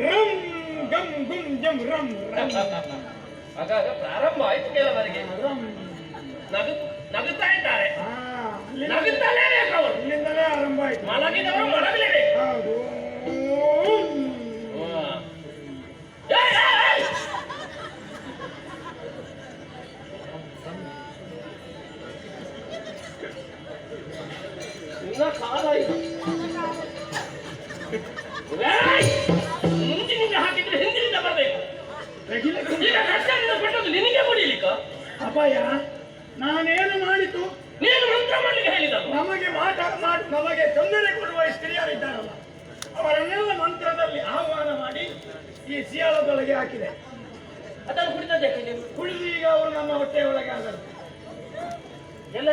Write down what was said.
ರಂ ಗಂ ಗುಂ ಜಂ ರಂ ಆಗಾಗ ಪ್ರಾರಂಭ ಆಯ್ತು ಕೆಲವರಿಗೆ. ನಗುತ್ತಾ ಇದ್ದಾರೆ, ನಗುತ್ತಾನೇ ಅವರು. ಇಲ್ಲಿಂದಲೇ ಆರಂಭ ಆಯ್ತು. ಮಲಗಿದವರು ಮಲಗಲೇಬೇಕು. ಹೌದು. ಇನ್ನ ಕಾಲ ಇದು. ಮುಂದಿನಿಂದ ಹಾಕಿದ್ರೆ ಹಿಂದಿನಿಂದ ಬರಬೇಕು. ಈಗ ಕಷ್ಟದಿಂದ ಕೊಟ್ಟದ್ದು ನಿನಗೆ ಮುಡಿಯಲಿಕ್ಕ ಅಪಾಯ. ನಾನೇನು ಮಾಡಿತು? ನೀನು ಮಂತ್ರ ಮಾಡಲಿಕ್ಕೆ ಹೇಳಿದಲ್ಲ. ನಮಗೆ ತೊಂದರೆ ಕೊಡುವ ಸ್ತ್ರೀಯರಿದ್ದಾರಲ್ಲ, ಅವರನ್ನೆಲ್ಲ ಮಂತ್ರದಲ್ಲಿ ಆಹ್ವಾನ ಮಾಡಿ ಈ ಸಿಯಾಳದೊಳಗೆ ಹಾಕಿದೆ. ಅದನ್ನು ಕುಡಿದದ್ದಕ್ಕೆ ಕುಡಿದು ಈಗ ಅವರು ನಮ್ಮ ಹೊಟ್ಟೆಯೊಳಗೆ ಆದರು. ಎಲ್ಲ